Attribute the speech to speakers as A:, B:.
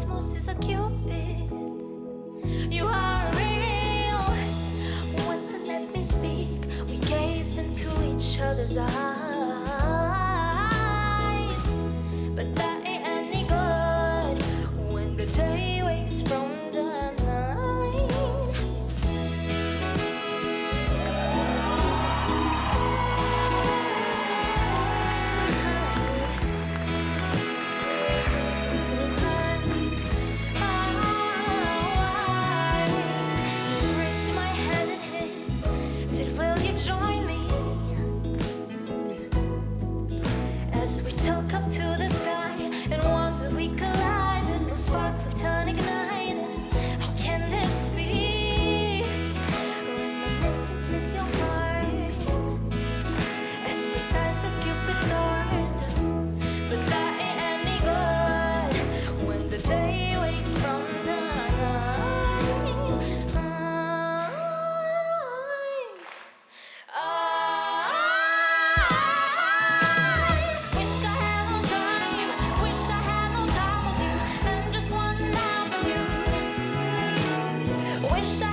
A: cosmos is a cupid. You are real. Wouldn't let me speak. We gazed into each other's eyes, but that ain't any good when the day wakes from the night. He embraced my hand in his, said, "Will you join me?" As we took up to the sky and wonder we collided, no spark of turn ignited. How can this be? Reminiscent is your heart, as precise as Cupid's dart, but that ain't any good when the day wakes from the night. I wish I had no time, wish I had no time with you, and just one night with you. Wish I